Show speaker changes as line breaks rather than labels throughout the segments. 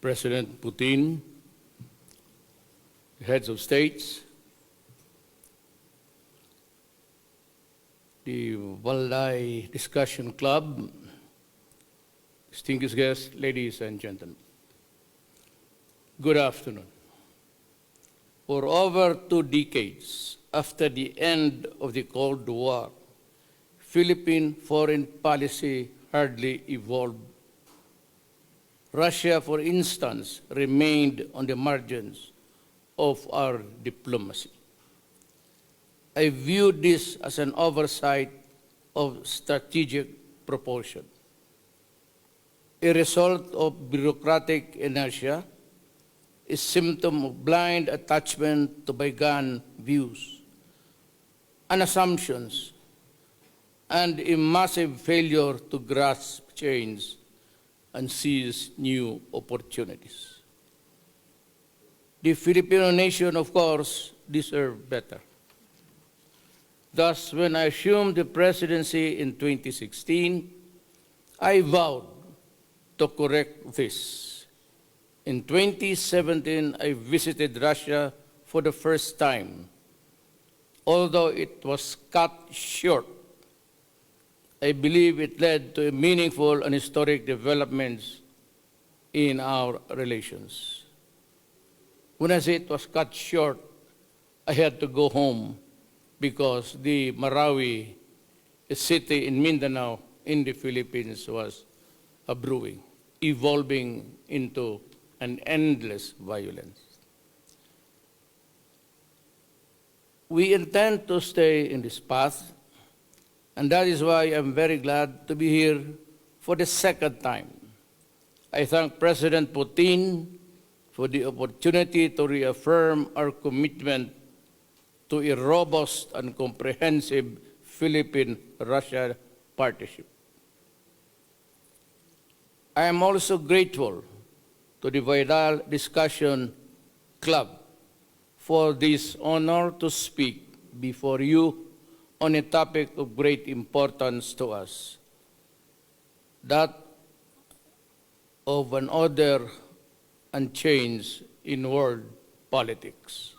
President Putin, the heads of states, the Valdai Discussion Club, distinguished guests, ladies and gentlemen. Good afternoon. For over 2 decades after the end of the Cold War, Philippine foreign policy hardly evolved. Russia, for instance, remained on the margins of our diplomacy. I view this as an oversight of strategic proportion, a result of bureaucratic inertia, a symptom of blind attachment to bygone views and assumptions, and a massive failure to grasp change and seize new opportunities. The Filipino nation, of course, deserved better. Thus, when I assumed the presidency in 2016, I vowed to correct this. In 2017, I visited Russia for the first time. Although it was cut short, I believe it led to meaningful and historic developments in our relations. When I say it was cut short, I had to go home because the Marawi, a city in Mindanao in the Philippines, was a brewing, evolving into an endless violence. We intend to stay in this path, and that is why I'm very glad to be here for the second time. I thank President Putin for the opportunity to reaffirm our commitment to a robust and comprehensive Philippine-Russia partnership. I am also grateful to the Valdai Discussion Club for this honor to speak before you on a topic of great importance to us, that of an order and change in world politics.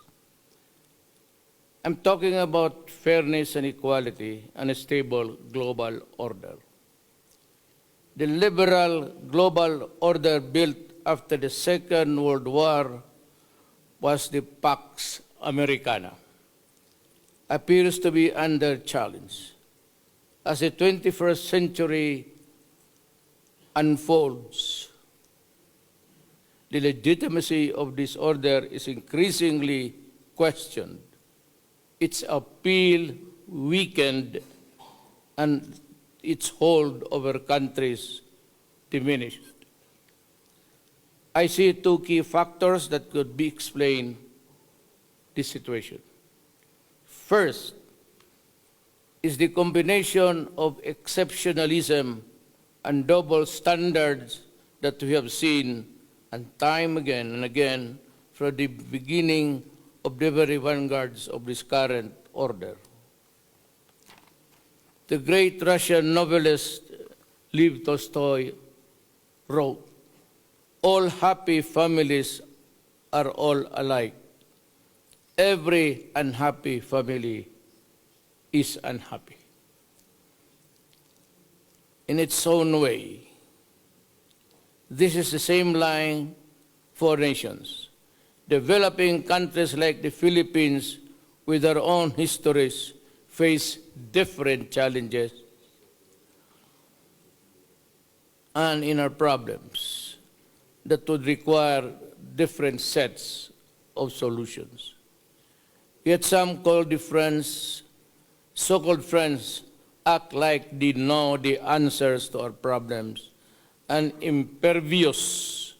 I'm talking about fairness and equality and a stable global order. The liberal global order built after the Second World War was the Pax Americana, appears to be under challenge. As the 21st century unfolds, the legitimacy of this order is increasingly questioned, its appeal weakened, and its hold over countries diminished. I see 2 key factors that could be explained this situation. First is the combination of exceptionalism and double standards that we have seen and time again and again from the beginning of the very vanguards of this current order. The great Russian novelist Lev Tolstoy wrote, "All happy families are all alike. Every unhappy family is unhappy." In its own way, this is the same line for nations. Developing countries like the Philippines, with their own histories, face different challenges and inner problems that would require different sets of solutions. Yet some so-called friends act like they know the answers to our problems and impervious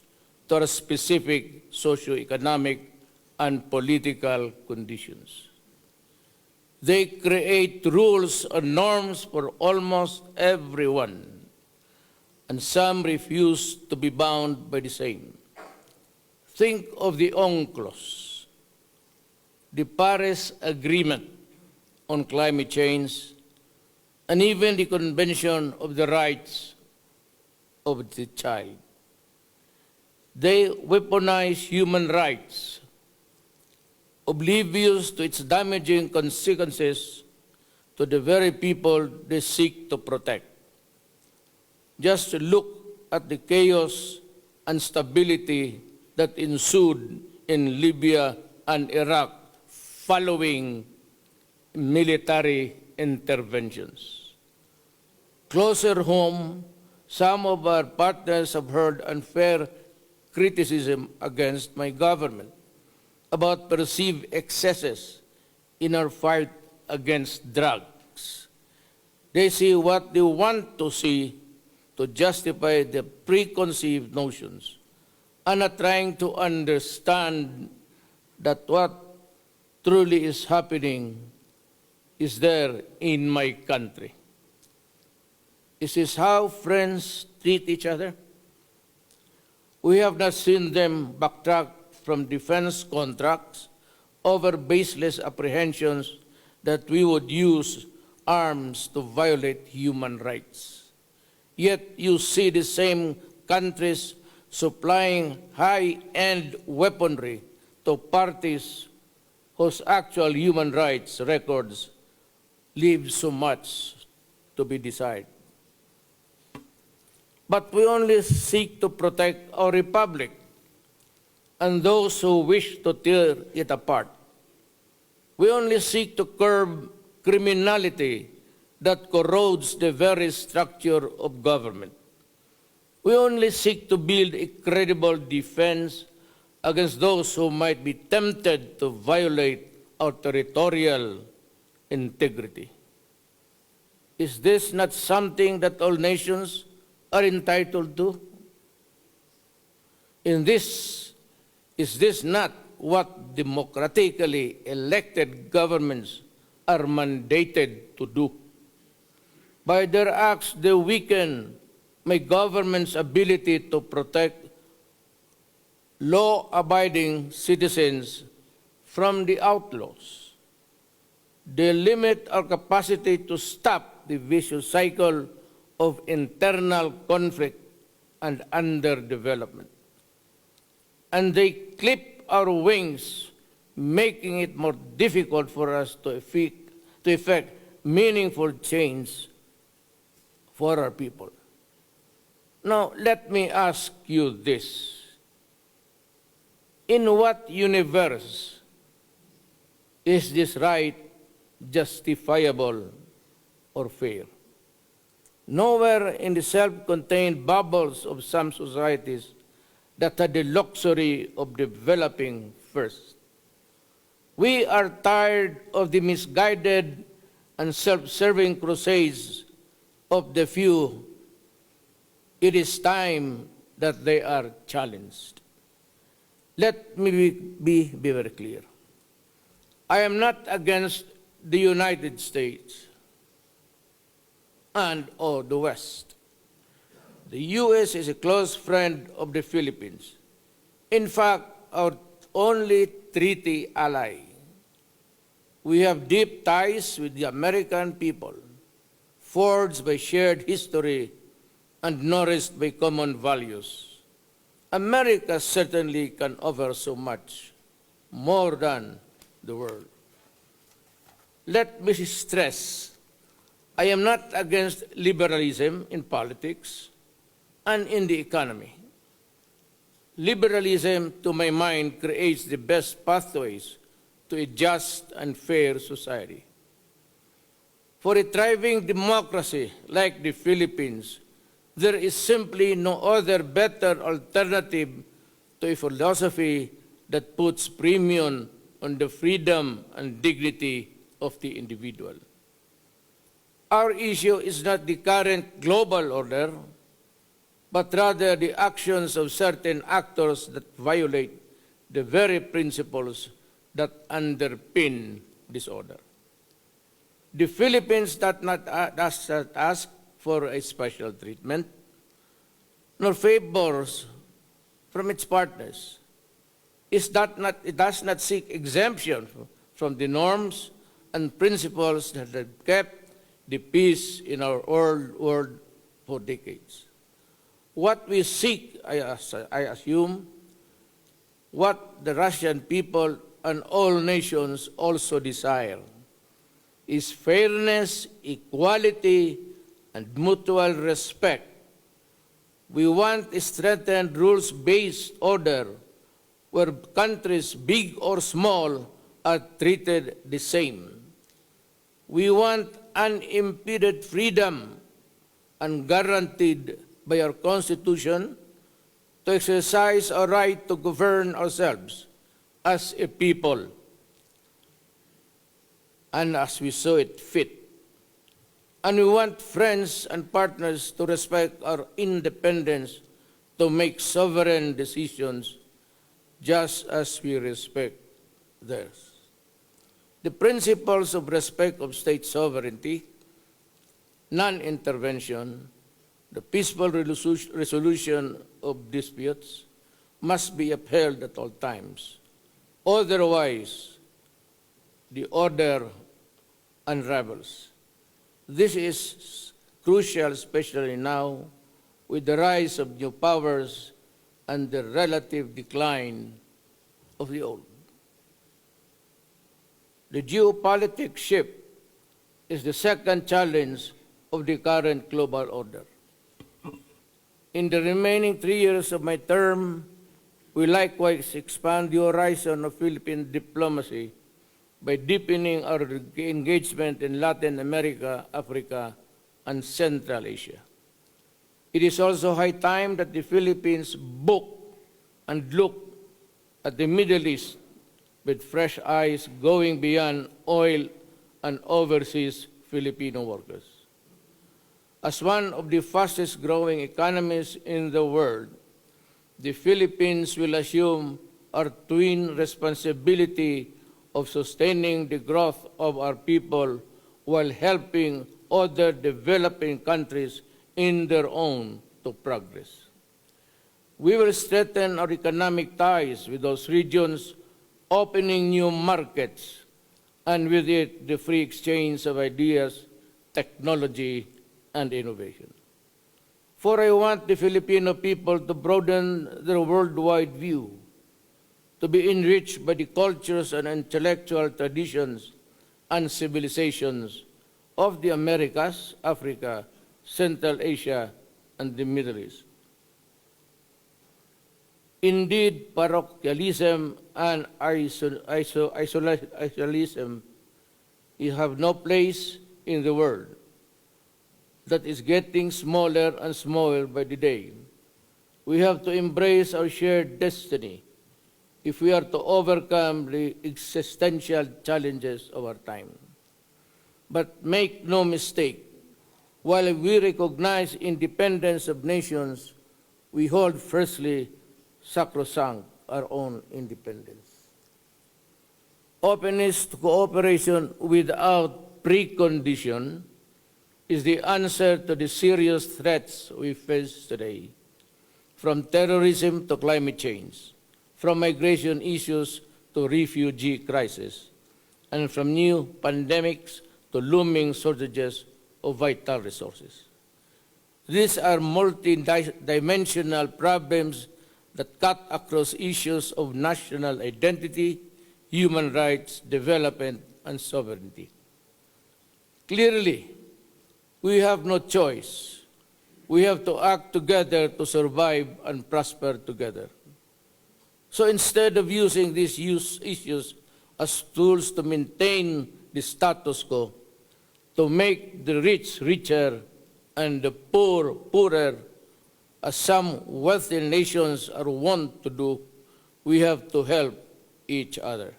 to our specific socio-economic and political conditions. They create rules and norms for almost everyone, and some refuse to be bound by the same. Think of the UNCLOS, the Paris Agreement on Climate Change, and even the Convention of the Rights of the Child. They weaponize human rights, oblivious to its damaging consequences to the very people they seek to protect. Just look at the chaos and instability that ensued in Libya and Iraq following military interventions. Closer home, some of our partners have heard unfair criticism against my government about perceived excesses in our fight against drugs. They see what they want to see to justify their preconceived notions and are trying to understand that what truly is happening is there in my country. Is this how friends treat each other? We have not seen them backtrack from defense contracts over baseless apprehensions that we would use arms to violate human rights. Yet you see the same countries supplying high-end weaponry to parties whose actual human rights records leave so much to be desired. But we only seek to protect our republic and those who wish to tear it apart. We only seek to curb criminality that corrodes the very structure of government. We only seek to build a credible defense against those who might be tempted to violate our territorial integrity. Is this not something that all nations are entitled to? Is this not what democratically elected governments are mandated to do? By their acts, they weaken my government's ability to protect law-abiding citizens from the outlaws. They limit our capacity to stop the vicious cycle of internal conflict and underdevelopment. And they clip our wings, making it more difficult for us to effect meaningful change for our people. Now, let me ask you this. In what universe is this right justifiable or fair? Nowhere in the self-contained bubbles of some societies that had the luxury of developing first. We are tired of the misguided and self-serving crusades of the few. It is time that they are challenged. Let me be very clear. I am not against the United States or the West. The U.S. is a close friend of the Philippines. In fact, our only treaty ally. We have deep ties with the American people, forged by shared history and nourished by common values. America certainly can offer so much, more than the world. Let me stress, I am not against liberalism in politics and in the economy. Liberalism, to my mind, creates the best pathways to a just and fair society. For a thriving democracy like the Philippines, there is simply no other better alternative to a philosophy that puts premium on the freedom and dignity of the individual. Our issue is not the current global order, but rather the actions of certain actors that violate the very principles that underpin this order. The Philippines does not ask for a special treatment, nor favors from its partners. It does not seek exemption from the norms and principles that have kept the peace in our world for decades. What we seek, I assume, what the Russian people and all nations also desire, is fairness, equality, and mutual respect. We want a strengthened rules-based order where countries, big or small, are treated the same. We want unimpeded freedom and guaranteed by our Constitution to exercise our right to govern ourselves as a people and as we saw it fit. And we want friends and partners to respect our independence to make sovereign decisions just as we respect theirs. The principles of respect of state sovereignty, non-intervention, the peaceful resolution of disputes must be upheld at all times. Otherwise, the order unravels. This is crucial, especially now, with the rise of new powers and the relative decline of the old. The geopolitical shift is the second challenge of the current global order. In the remaining 3 years of my term, we likewise expand the horizon of Philippine diplomacy by deepening our engagement in Latin America, Africa, and Central Asia. It is also high time that the Philippines book and look at the Middle East with fresh eyes going beyond oil and overseas Filipino workers. As one of the fastest growing economies in the world, the Philippines will assume our twin responsibility of sustaining the growth of our people while helping other developing countries in their own to progress. We will strengthen our economic ties with those regions, opening new markets, and with it the free exchange of ideas, technology, and innovation. For I want the Filipino people to broaden their worldwide view, to be enriched by the cultures and intellectual traditions and civilizations of the Americas, Africa, Central Asia, and the Middle East. Indeed, parochialism and isolationism have no place in the world that is getting smaller and smaller by the day. We have to embrace our shared destiny if we are to overcome the existential challenges of our time. But make no mistake, while we recognize independence of nations, we hold firstly sacrosanct our own independence. Openness to cooperation without precondition is the answer to the serious threats we face today, from terrorism to climate change, from migration issues to refugee crisis, and from new pandemics to looming shortages of vital resources. These are multi-dimensional problems that cut across issues of national identity, human rights, development, and sovereignty. Clearly, we have no choice. We have to act together to survive and prosper together. So instead of using these issues as tools to maintain the status quo, to make the rich richer and the poor poorer, as some wealthy nations are wont to do, we have to help each other.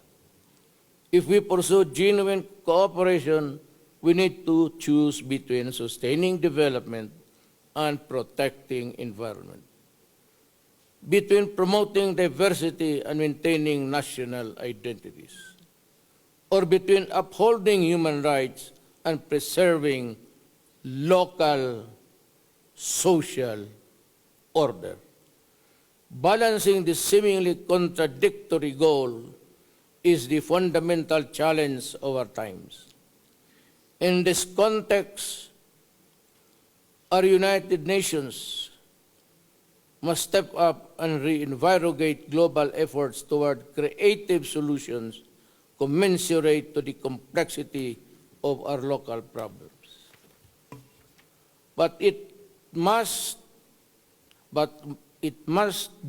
If we pursue genuine cooperation, we need to choose between sustaining development and protecting environment, between promoting diversity and maintaining national identities, or between upholding human rights and preserving local social order. Balancing this seemingly contradictory goal is the fundamental challenge of our times. In this context, our United Nations must step up and reinvigorate global efforts toward creative solutions commensurate to the complexity of our local problems. But it must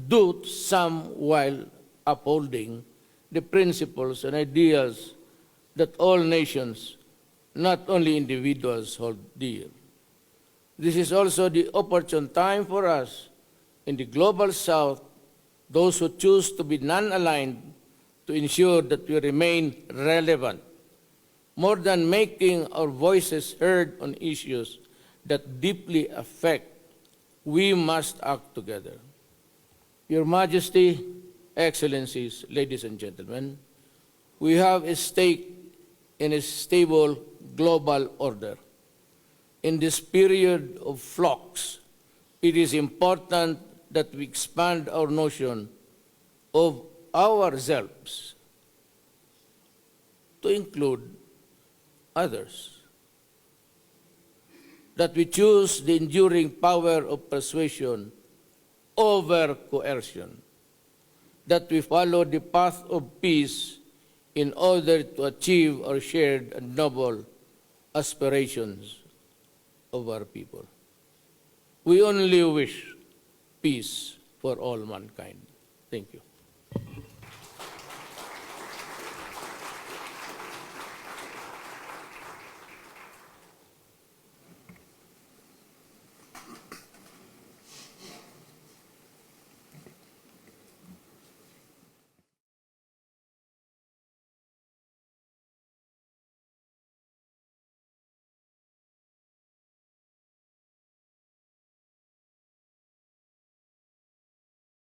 do some while upholding the principles and ideals that all nations, not only individuals, hold dear. This is also the opportune time for us in the global south, those who choose to be non-aligned, to ensure that we remain relevant. More than making our voices heard on issues that deeply affect, we must act together. Your Majesty, Excellencies, ladies and gentlemen, we have a stake in a stable global order. In this period of flux, it is important that we expand our notion of ourselves to include others, that we choose the enduring power of persuasion over coercion, that we follow the path of peace in order to achieve our shared and noble aspirations of our people. We only wish peace for all mankind. Thank you.